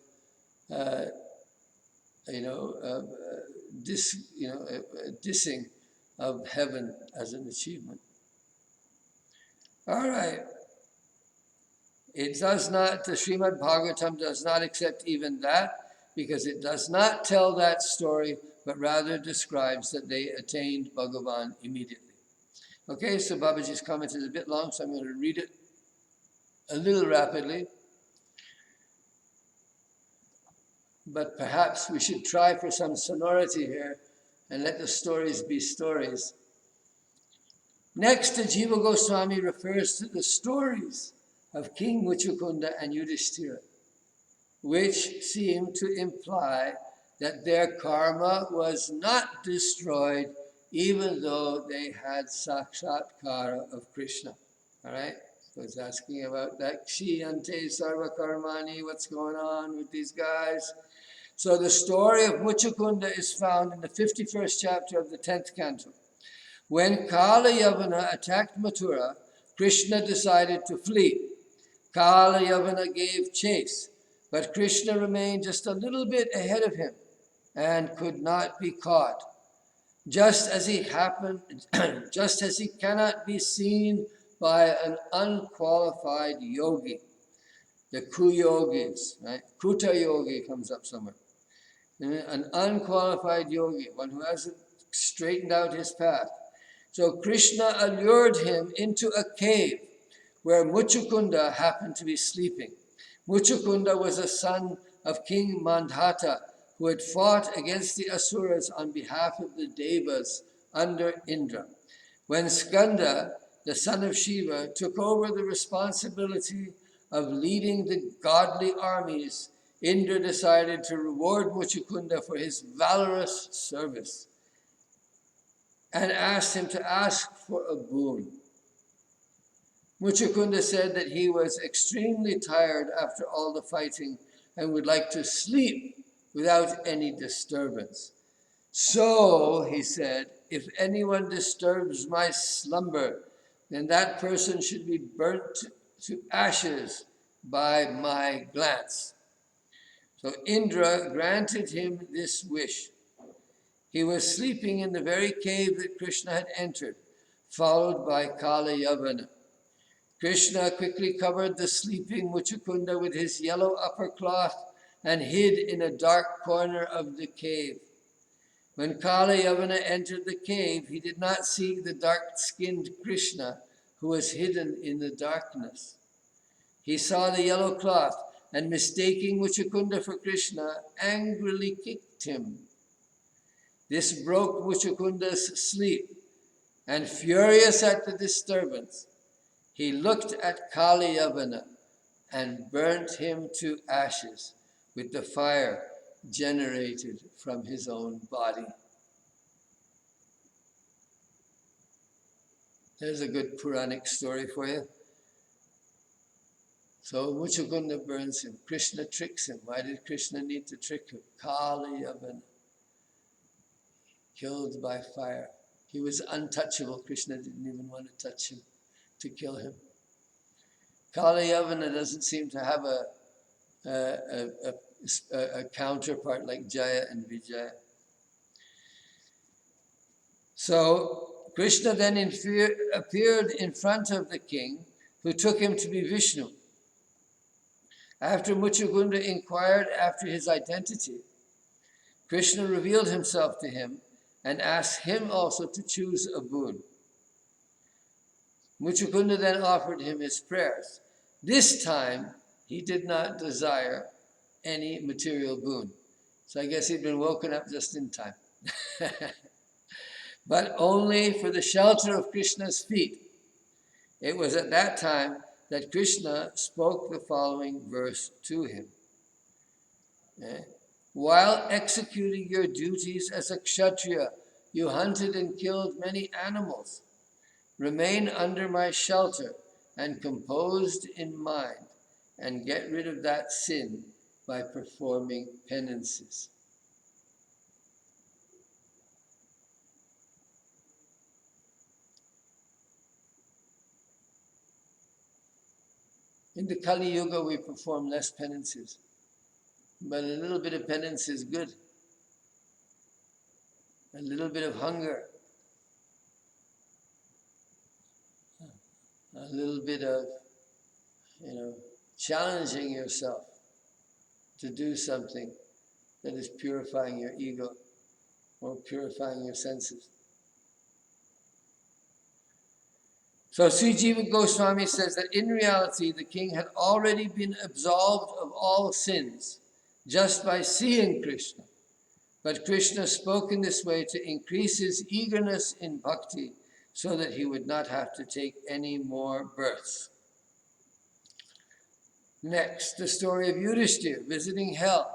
dissing of heaven as an achievement. All right. It does not, the Śrīmad-Bhagavatam does not accept even that, because it does not tell that story, but rather describes that they attained Bhagavan immediately. Okay, so Babaji's comment is a bit long, so I'm going to read it a little rapidly. But perhaps we should try for some sonority here and let the stories be stories. Next, the Jiva Goswami refers to the stories of King Muchukunda and Yudhishthira, which seem to imply that their karma was not destroyed even though they had sakshatkara of Krishna. All right? So it's asking about that kshiyante sarva karmani, what's going on with these guys. So the story of Muchukunda is found in the 51st chapter of the 10th canto. When Kala Yavana attacked Mathura, Krishna decided to flee. Kala Yavana gave chase, but Krishna remained just a little bit ahead of him and could not be caught. Just as he cannot be seen by an unqualified yogi. The Kuyogis, right? Kuta yogi comes up somewhere. An unqualified yogi, one who hasn't straightened out his path. So Krishna allured him into a cave where Muchukunda happened to be sleeping. Muchukunda was a son of King Mandhata, who had fought against the Asuras on behalf of the Devas under Indra. When Skanda, the son of Shiva, took over the responsibility of leading the godly armies, Indra decided to reward Muchukunda for his valorous service and asked him to ask for a boon. Muchukunda said that he was extremely tired after all the fighting and would like to sleep without any disturbance. So, he said, if anyone disturbs my slumber, then that person should be burnt to ashes by my glance. So Indra granted him this wish. He was sleeping in the very cave that Krishna had entered, followed by Kala Yavana. Krishna quickly covered the sleeping Muchukunda with his yellow upper cloth and hid in a dark corner of the cave. When Kala Yavana entered the cave, he did not see the dark-skinned Krishna, who was hidden in the darkness. He saw the yellow cloth, and mistaking Muchukunda for Krishna, angrily kicked him. This broke Muchukunda's sleep, and furious at the disturbance, he looked at Kala Yavana and burnt him to ashes with the fire generated from his own body. There's a good Puranic story for you. So Muchukunda burns him. Krishna tricks him. Why did Krishna need to trick him? Kala Yavana, killed by fire. He was untouchable. Krishna didn't even want to touch him, to kill him. Kala Yavana doesn't seem to have a counterpart like Jaya and Vijaya. So Krishna then appeared in front of the king, who took him to be Vishnu. After Muchukunda inquired after his identity, Krishna revealed himself to him and asked him also to choose a boon. Muchukunda then offered him his prayers. This time, he did not desire any material boon. So I guess he'd been woken up just in time. But only for the shelter of Krishna's feet. It was at that time that Krishna spoke the following verse to him. While executing your duties as a kshatriya, you hunted and killed many animals. Remain under my shelter and composed in mind, and get rid of that sin by performing penances. In the Kali Yuga, we perform less penances, but a little bit of penance is good. A little bit of hunger, a little bit of, challenging yourself to do something that is purifying your ego or purifying your senses. So Sri Jiva Goswami says that in reality the king had already been absolved of all sins just by seeing Krishna. But Krishna spoke in this way to increase his eagerness in bhakti so that he would not have to take any more births. Next, the story of Yudhishthira visiting hell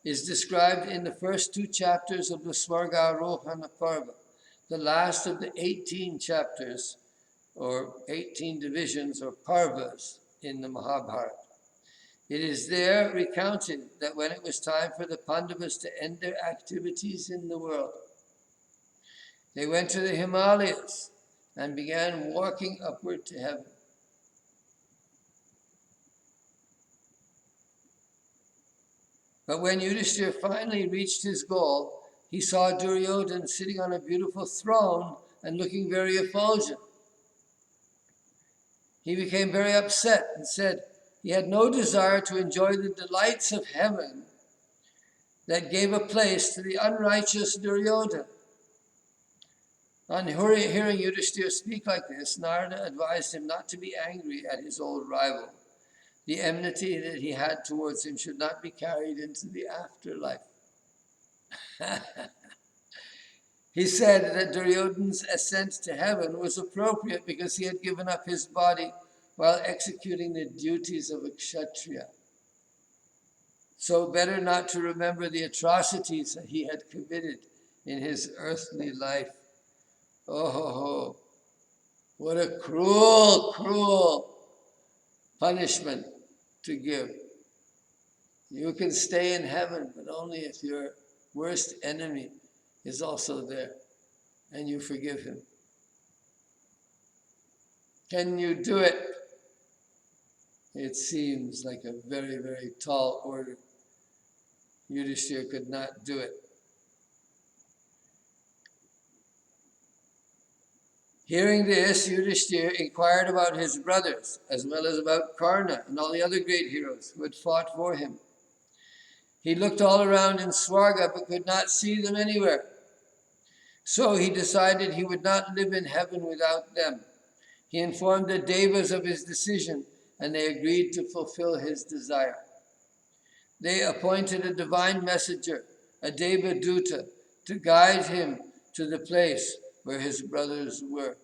is described in the first 2 chapters of the Svargarohana Parva, the last of the 18 chapters or 18 divisions or parvas in the Mahabharata. It is there recounted that when it was time for the Pandavas to end their activities in the world, they went to the Himalayas and began walking upward to heaven. But when Yudhishthira finally reached his goal, he saw Duryodhana sitting on a beautiful throne and looking very effulgent. He became very upset and said he had no desire to enjoy the delights of heaven that gave a place to the unrighteous Duryodhana. On hearing Yudhishthira speak like this, Narada advised him not to be angry at his old rival. The enmity that he had towards him should not be carried into the afterlife. He said that Duryodhana's ascent to heaven was appropriate because he had given up his body while executing the duties of a kshatriya. So better not to remember the atrocities that he had committed in his earthly life. Oh, what a cruel, cruel punishment to give. You can stay in heaven, but only if your worst enemy is also there and you forgive him. Can you do it? It seems like a very, very tall order. Yudhishthira could not do it. Hearing this, Yudhishthira inquired about his brothers, as well as about Karna and all the other great heroes who had fought for him. He looked all around in Swarga but could not see them anywhere. So he decided he would not live in heaven without them. He informed the Devas of his decision, and they agreed to fulfill his desire. They appointed a divine messenger, a Deva Duta, to guide him to the place where his brothers were.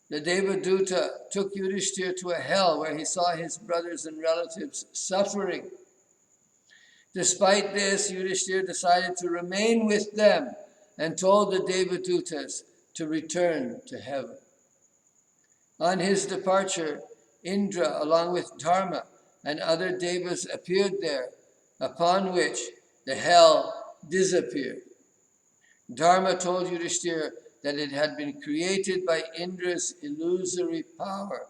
The Deva Duta took Yudhishthira to a hell where he saw his brothers and relatives suffering. Despite this, Yudhishthira decided to remain with them and told the Deva Dutas to return to heaven. On his departure, Indra, along with Dharma and other Devas, appeared there, upon which the hell disappeared. Dharma told Yudhishthira that it had been created by Indra's illusory power.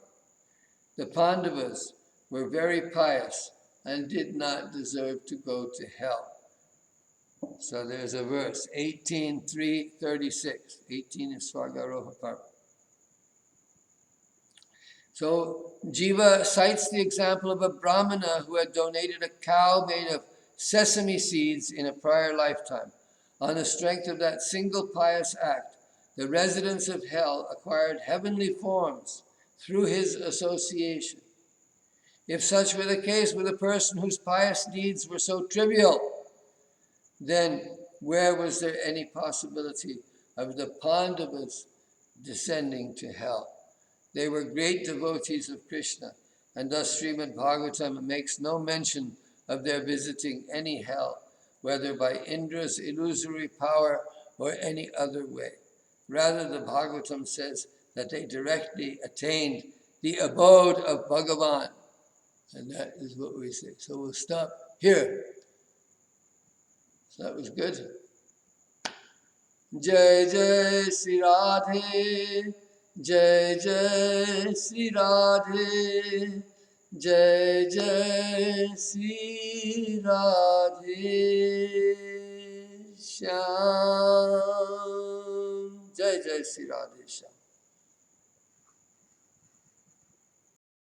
The Pandavas were very pious and did not deserve to go to hell. So there's a verse, 18:3-36. 18 is Svargaroha Parva. So Jiva cites the example of a Brahmana who had donated a cow made of sesame seeds in a prior lifetime. On the strength of that single pious act, the residents of hell acquired heavenly forms through his association. If such were the case with a person whose pious deeds were so trivial, then where was there any possibility of the Pandavas descending to hell? They were great devotees of Krishna, and thus Śrīmad-Bhagavatam makes no mention of their visiting any hell, whether by Indra's illusory power or any other way. Rather, the Bhagavatam says that they directly attained the abode of Bhagavan. And that is what we say. So we'll stop here. So that was good. Jai Jai Sri Radhe, Jai Jai Sri Radhe, Jai Jai Sri Radhe Shyam, Jai Jai Sri Radhe Shyam.